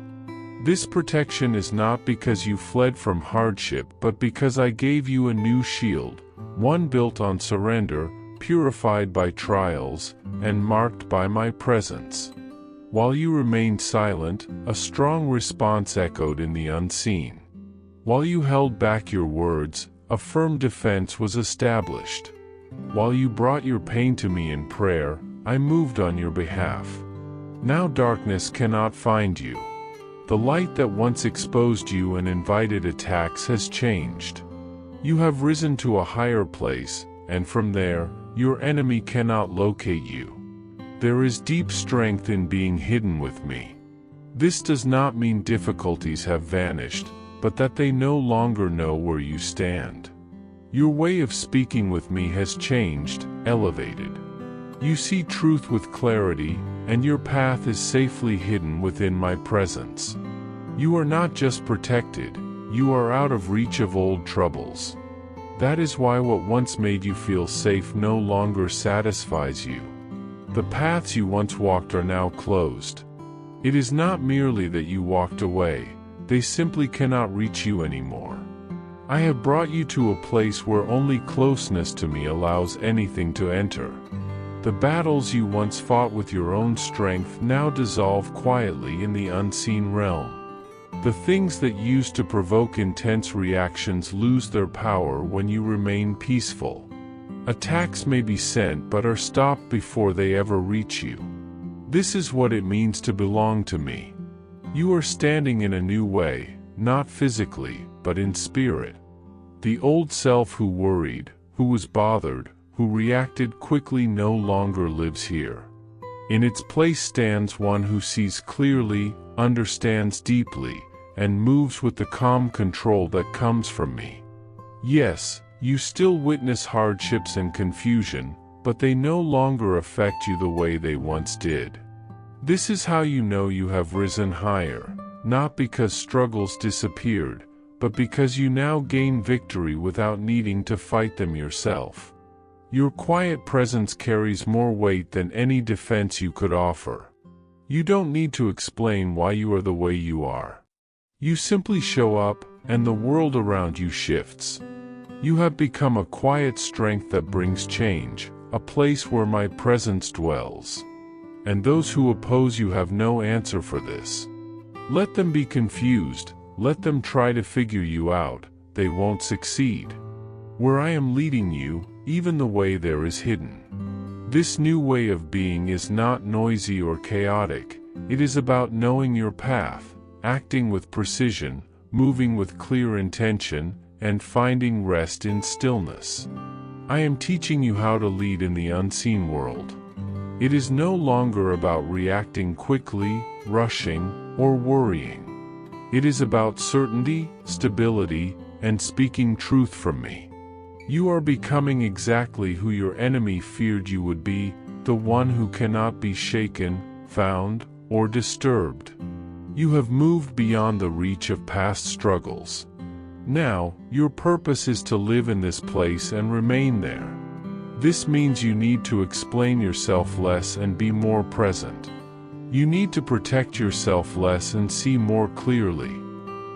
This protection is not because you fled from hardship but because I gave you a new shield, one built on surrender, purified by trials, and marked by my presence. While you remained silent, a strong response echoed in the unseen. While you held back your words, a firm defense was established. While you brought your pain to me in prayer, I moved on your behalf. Now darkness cannot find you. The light that once exposed you and invited attacks has changed. You have risen to a higher place, and from there, your enemy cannot locate you. There is deep strength in being hidden with me. This does not mean difficulties have vanished, but that they no longer know where you stand. Your way of speaking with me has changed, elevated. You see truth with clarity, and your path is safely hidden within my presence. You are not just protected, you are out of reach of old troubles. That is why what once made you feel safe no longer satisfies you. The paths you once walked are now closed. It is not merely that you walked away, they simply cannot reach you anymore. I have brought you to a place where only closeness to me allows anything to enter. The battles you once fought with your own strength now dissolve quietly in the unseen realm. The things that used to provoke intense reactions lose their power when you remain peaceful. Attacks may be sent but are stopped before they ever reach you. This is what it means to belong to me. You are standing in a new way, not physically, but in spirit. The old self who worried, who was bothered, who reacted quickly no longer lives here. In its place stands one who sees clearly, understands deeply, and moves with the calm control that comes from me. Yes, you still witness hardships and confusion, but they no longer affect you the way they once did. This is how you know you have risen higher, not because struggles disappeared, but because you now gain victory without needing to fight them yourself. Your quiet presence carries more weight than any defense you could offer. You don't need to explain why you are the way you are. You simply show up, and the world around you shifts. You have become a quiet strength that brings change, a place where my presence dwells. And those who oppose you have no answer for this. Let them be confused, let them try to figure you out, they won't succeed. Where I am leading you, even the way there is hidden. This new way of being is not noisy or chaotic, it is about knowing your path, acting with precision, moving with clear intention, and finding rest in stillness. I am teaching you how to lead in the unseen world. It is no longer about reacting quickly, rushing, or worrying. It is about certainty, stability, and speaking truth from me. You are becoming exactly who your enemy feared you would be, the one who cannot be shaken, found, or disturbed. You have moved beyond the reach of past struggles. Now, your purpose is to live in this place and remain there. This means you need to explain yourself less and be more present. You need to protect yourself less and see more clearly.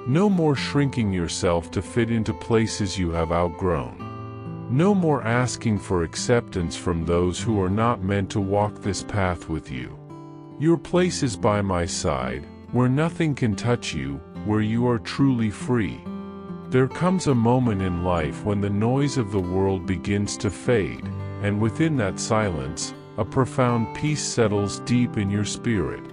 No more shrinking yourself to fit into places you have outgrown. No more asking for acceptance from those who are not meant to walk this path with you. Your place is by my side, where nothing can touch you, where you are truly free. There comes a moment in life when the noise of the world begins to fade, and within that silence, a profound peace settles deep in your spirit.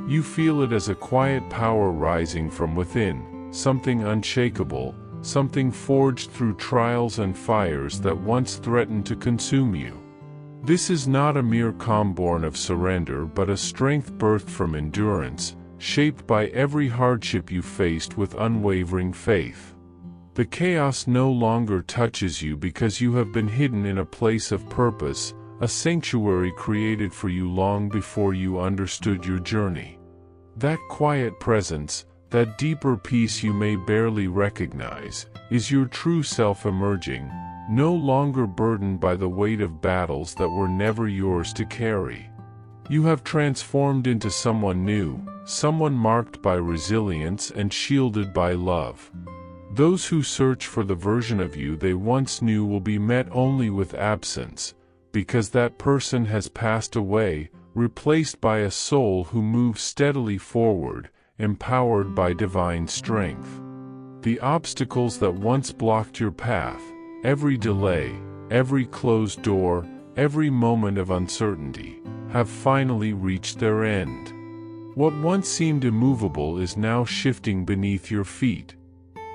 You feel it as a quiet power rising from within, something unshakable, something forged through trials and fires that once threatened to consume you. This is not a mere calm born of surrender but a strength birthed from endurance, shaped by every hardship you faced with unwavering faith. The chaos no longer touches you because you have been hidden in a place of purpose, a sanctuary created for you long before you understood your journey. That quiet presence, that deeper peace you may barely recognize, is your true self emerging, no longer burdened by the weight of battles that were never yours to carry. You have transformed into someone new, someone marked by resilience and shielded by love. Those who search for the version of you they once knew will be met only with absence, because that person has passed away, replaced by a soul who moves steadily forward, empowered by divine strength. The obstacles that once blocked your path, every delay, every closed door, every moment of uncertainty, have finally reached their end. What once seemed immovable is now shifting beneath your feet.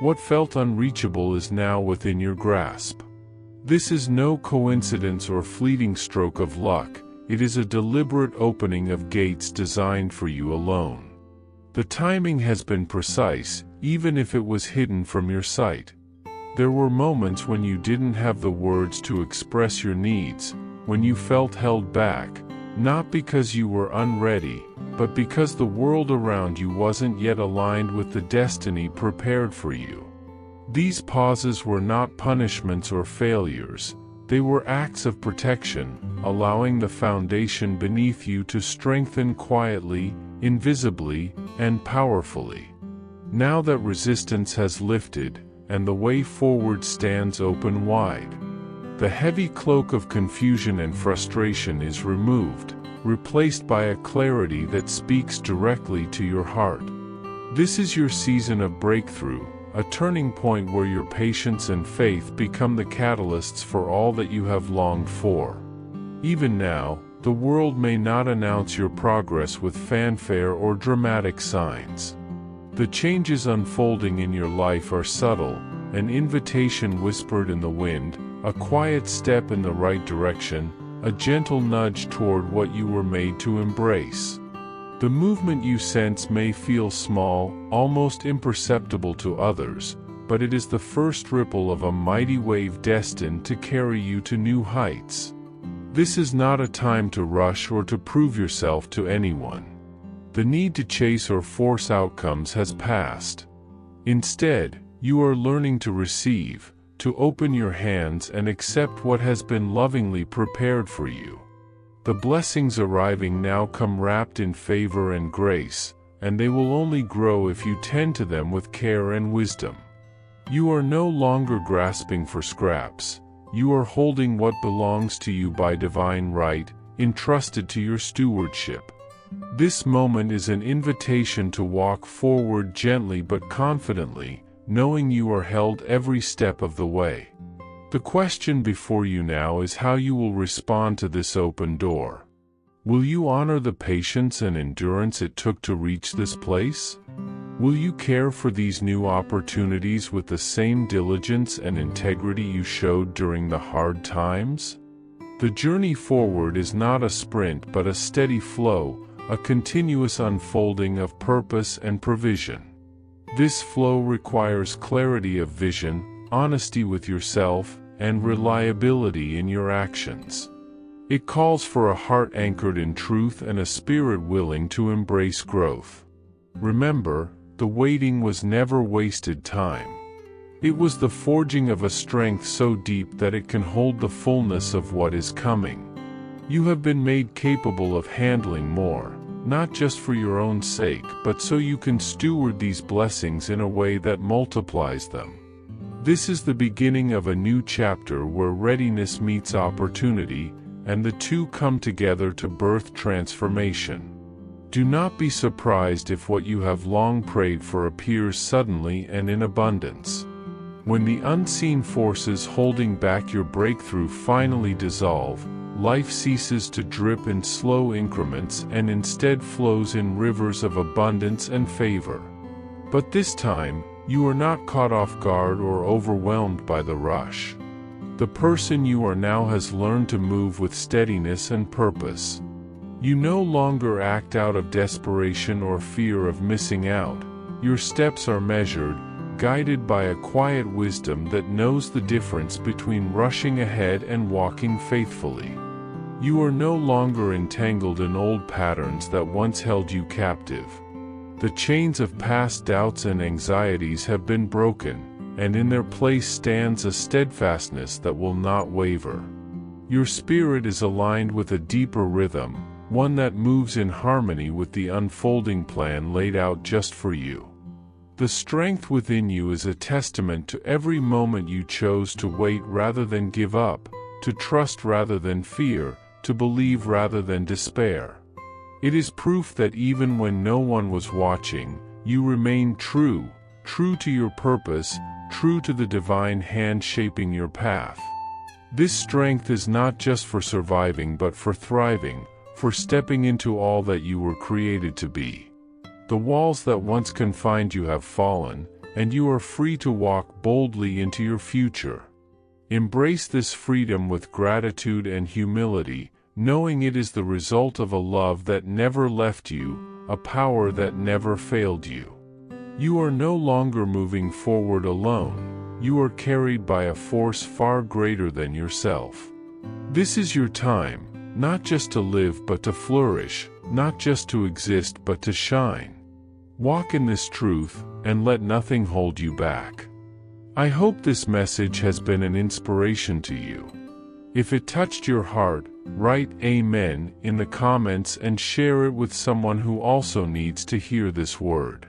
What felt unreachable is now within your grasp. This is no coincidence or fleeting stroke of luck, it is a deliberate opening of gates designed for you alone. The timing has been precise, even if it was hidden from your sight. There were moments when you didn't have the words to express your needs, when you felt held back, not because you were unready, but because the world around you wasn't yet aligned with the destiny prepared for you. These pauses were not punishments or failures, they were acts of protection, allowing the foundation beneath you to strengthen quietly, invisibly, and powerfully. Now that resistance has lifted, and the way forward stands open wide, the heavy cloak of confusion and frustration is removed, replaced by a clarity that speaks directly to your heart. This is your season of breakthrough, a turning point where your patience and faith become the catalysts for all that you have longed for. Even now, the world may not announce your progress with fanfare or dramatic signs. The changes unfolding in your life are subtle, an invitation whispered in the wind, a quiet step in the right direction, a gentle nudge toward what you were made to embrace. The movement you sense may feel small, almost imperceptible to others, but it is the first ripple of a mighty wave destined to carry you to new heights. This is not a time to rush or to prove yourself to anyone. The need to chase or force outcomes has passed. Instead, you are learning to receive, to open your hands and accept what has been lovingly prepared for you. The blessings arriving now come wrapped in favor and grace, and they will only grow if you tend to them with care and wisdom. You are no longer grasping for scraps, you are holding what belongs to you by divine right, entrusted to your stewardship. This moment is an invitation to walk forward gently but confidently, knowing you are held every step of the way. The question before you now is how you will respond to this open door. Will you honor the patience and endurance it took to reach this place? Will you care for these new opportunities with the same diligence and integrity you showed during the hard times? The journey forward is not a sprint but a steady flow, a continuous unfolding of purpose and provision. This flow requires clarity of vision, honesty with yourself, and reliability in your actions. It calls for a heart anchored in truth and a spirit willing to embrace growth. Remember, the waiting was never wasted time. It was the forging of a strength so deep that it can hold the fullness of what is coming. You have been made capable of handling more, not just for your own sake, but so you can steward these blessings in a way that multiplies them. This is the beginning of a new chapter where readiness meets opportunity, and the two come together to birth transformation. Do not be surprised if what you have long prayed for appears suddenly and in abundance. When the unseen forces holding back your breakthrough finally dissolve, life ceases to drip in slow increments and instead flows in rivers of abundance and favor. But this time, you are not caught off guard or overwhelmed by the rush. The person you are now has learned to move with steadiness and purpose. You no longer act out of desperation or fear of missing out. Your steps are measured, guided by a quiet wisdom that knows the difference between rushing ahead and walking faithfully. You are no longer entangled in old patterns that once held you captive. The chains of past doubts and anxieties have been broken, and in their place stands a steadfastness that will not waver. Your spirit is aligned with a deeper rhythm, one that moves in harmony with the unfolding plan laid out just for you. The strength within you is a testament to every moment you chose to wait rather than give up, to trust rather than fear, to believe rather than despair. It is proof that even when no one was watching, you remained true true to your purpose, true to the divine hand shaping your path. This strength is not just for surviving but for thriving, for stepping into all that you were created to be. The walls that once confined you have fallen, and you are free to walk boldly into your future. Embrace this freedom with gratitude and humility, knowing it is the result of a love that never left you, a power that never failed you. You are no longer moving forward alone, you are carried by a force far greater than yourself. This is your time, not just to live but to flourish, not just to exist but to shine. Walk in this truth, and let nothing hold you back. I hope this message has been an inspiration to you. If it touched your heart, write Amen in the comments and share it with someone who also needs to hear this word.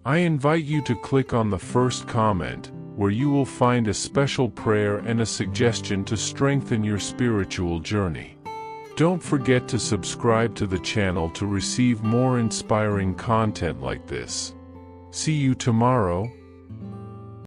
I invite you to click on the first comment, where you will find a special prayer and a suggestion to strengthen your spiritual journey. Don't forget to subscribe to the channel to receive more inspiring content like this. See you tomorrow.